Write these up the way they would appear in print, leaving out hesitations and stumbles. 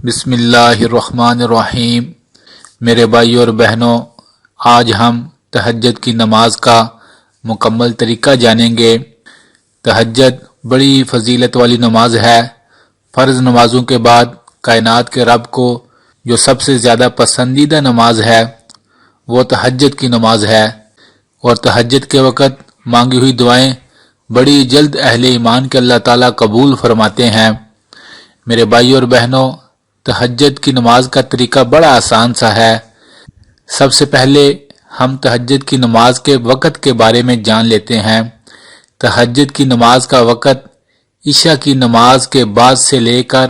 بسم اللہ الرحمن الرحیم۔ میرے بھائی اور بہنوں، آج ہم تہجد کی نماز کا مکمل طریقہ جانیں گے۔ تہجد بڑی فضیلت والی نماز ہے۔ فرض نمازوں کے بعد کائنات کے رب کو جو سب سے زیادہ پسندیدہ نماز ہے وہ تہجد کی نماز ہے، اور تہجد کے وقت مانگی ہوئی دعائیں بڑی جلد اہل ایمان کے اللہ تعالیٰ قبول فرماتے ہیں۔ میرے بھائی اور بہنوں، تہجد کی نماز کا طریقہ بڑا آسان سا ہے۔ سب سے پہلے ہم تہجد کی نماز کے وقت کے بارے میں جان لیتے ہیں۔ تہجد کی نماز کا وقت عشاء کی نماز کے بعد سے لے کر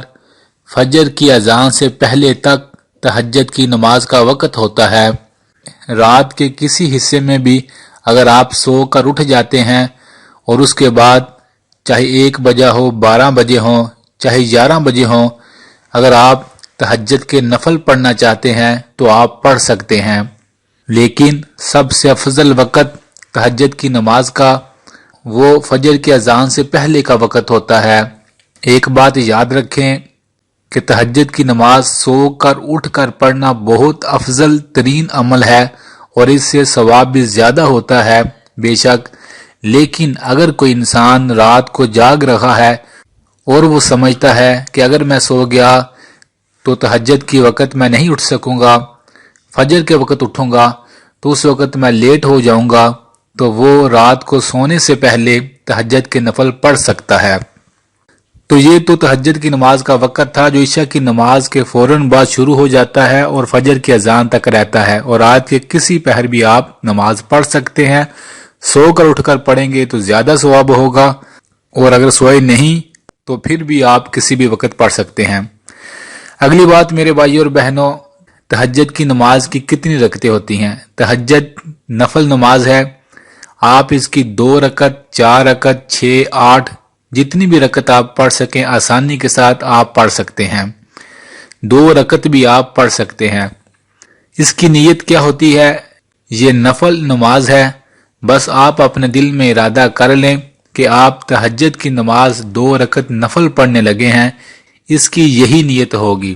فجر کی اذان سے پہلے تک تہجد کی نماز کا وقت ہوتا ہے۔ رات کے کسی حصے میں بھی اگر آپ سو کر اٹھ جاتے ہیں اور اس کے بعد چاہے 1 بجے ہو، 12 بجے ہو، چاہے 11 بجے ہو، اگر آپ تہجد کے نفل پڑھنا چاہتے ہیں تو آپ پڑھ سکتے ہیں، لیکن سب سے افضل وقت تہجد کی نماز کا وہ فجر کی اذان سے پہلے کا وقت ہوتا ہے۔ ایک بات یاد رکھیں کہ تہجد کی نماز سو کر اٹھ کر پڑھنا بہت افضل ترین عمل ہے اور اس سے ثواب بھی زیادہ ہوتا ہے بے شک، لیکن اگر کوئی انسان رات کو جاگ رہا ہے اور وہ سمجھتا ہے کہ اگر میں سو گیا تو تہجد کی وقت میں نہیں اٹھ سکوں گا، فجر کے وقت اٹھوں گا تو اس وقت میں لیٹ ہو جاؤں گا، تو وہ رات کو سونے سے پہلے تہجد کے نفل پڑھ سکتا ہے۔ تو یہ تو تہجد کی نماز کا وقت تھا جو عشاء کی نماز کے فوراً بعد شروع ہو جاتا ہے اور فجر کی اذان تک رہتا ہے، اور رات کے کسی پہر بھی آپ نماز پڑھ سکتے ہیں۔ سو کر اٹھ کر پڑھیں گے تو زیادہ ثواب ہوگا، اور اگر سوئے نہیں تو پھر بھی آپ کسی بھی وقت پڑھ سکتے ہیں۔ اگلی بات میرے بھائی اور بہنوں، تہجد کی نماز کی کتنی رکعتیں ہوتی ہیں؟ تہجد نفل نماز ہے، آپ اس کی 2 رکعت، 4 رکعت، 6، 8 جتنی بھی رکعت آپ پڑھ سکیں آسانی کے ساتھ آپ پڑھ سکتے ہیں۔ 2 رکعت بھی آپ پڑھ سکتے ہیں۔ اس کی نیت کیا ہوتی ہے؟ یہ نفل نماز ہے، بس آپ اپنے دل میں ارادہ کر لیں کہ آپ تہجد کی نماز 2 رکعت نفل پڑھنے لگے ہیں، اس کی یہی نیت ہوگی،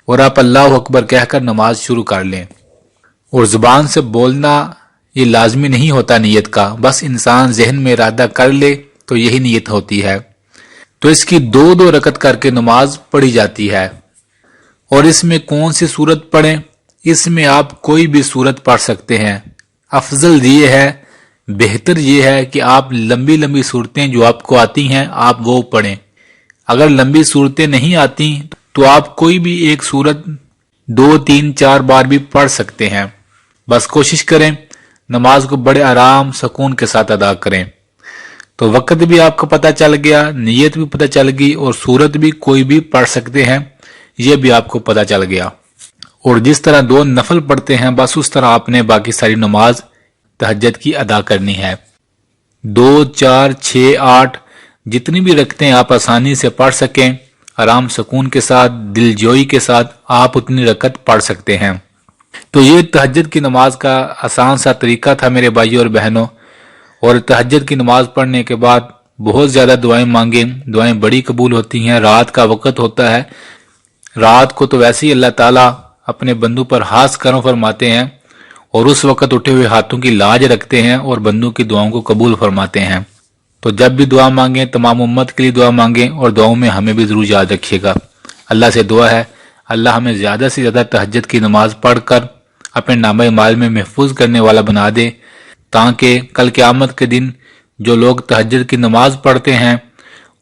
اور آپ اللہ اکبر کہہ کر نماز شروع کر لیں۔ اور زبان سے بولنا یہ لازمی نہیں ہوتا نیت کا، بس انسان ذہن میں ارادہ کر لے تو یہی نیت ہوتی ہے۔ تو اس کی 2 رکعت کر کے نماز پڑھی جاتی ہے۔ اور اس میں کون سی سورت پڑھیں؟ اس میں آپ کوئی بھی سورت پڑھ سکتے ہیں۔ افضل یہ ہے، بہتر یہ ہے کہ آپ لمبی لمبی سورتیں جو آپ کو آتی ہیں آپ وہ پڑھیں۔ اگر لمبی سورتیں نہیں آتی تو آپ کوئی بھی ایک سورت 2، 3، 4 بار بھی پڑھ سکتے ہیں، بس کوشش کریں نماز کو بڑے آرام سکون کے ساتھ ادا کریں۔ تو وقت بھی آپ کو پتہ چل گیا، نیت بھی پتہ چل گئی، اور سورت بھی کوئی بھی پڑھ سکتے ہیں یہ بھی آپ کو پتہ چل گیا۔ اور جس طرح 2 نفل پڑھتے ہیں بس اس طرح آپ نے باقی ساری نماز تہجد کی ادا کرنی ہے۔ 2، 4، 6، 8 جتنی بھی رکعتیں آپ آسانی سے پڑھ سکیں، آرام سکون کے ساتھ، دل جوئی کے ساتھ آپ اتنی رکعت پڑھ سکتے ہیں۔ تو یہ تہجد کی نماز کا آسان سا طریقہ تھا میرے بھائیوں اور بہنوں۔ اور تہجد کی نماز پڑھنے کے بعد بہت زیادہ دعائیں مانگیں، دعائیں بڑی قبول ہوتی ہیں۔ رات کا وقت ہوتا ہے، رات کو تو ویسے ہی اللہ تعالیٰ اپنے بندوں پر خاص کرم فرماتے ہیں، اور اس وقت اٹھے ہوئے ہاتھوں کی لاج رکھتے ہیں اور بندوں کی دعاؤں کو قبول فرماتے ہیں۔ تو جب بھی دعا مانگیں تمام امت کے لیے دعا مانگیں، اور دعاؤں میں ہمیں بھی ضرور یاد رکھیے گا۔ اللہ سے دعا ہے اللہ ہمیں زیادہ سے زیادہ تہجد کی نماز پڑھ کر اپنے نامہ اعمال میں محفوظ کرنے والا بنا دے، تاکہ کل قیامت کے دن جو لوگ تہجد کی نماز پڑھتے ہیں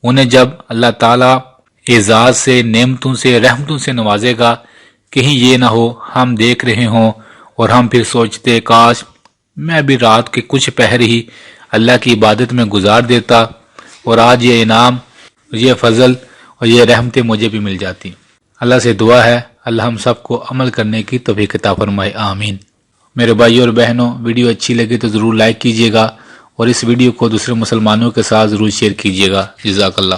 انہیں جب اللہ تعالیٰ اعزاز سے، نعمتوں سے، رحمتوں سے نوازے گا، کہیں یہ نہ ہو ہم دیکھ رہے ہوں اور ہم پھر سوچتے کاش میں بھی رات کے کچھ پہر ہی اللہ کی عبادت میں گزار دیتا اور آج یہ انعام، یہ فضل اور یہ رحمتیں مجھے بھی مل جاتی۔ اللہ سے دعا ہے اللہ ہم سب کو عمل کرنے کی توفیق عطا فرمائے، آمین۔ میرے بھائیوں اور بہنوں، ویڈیو اچھی لگے تو ضرور لائک کیجیے گا، اور اس ویڈیو کو دوسرے مسلمانوں کے ساتھ ضرور شیئر کیجیے گا۔ جزاک اللہ۔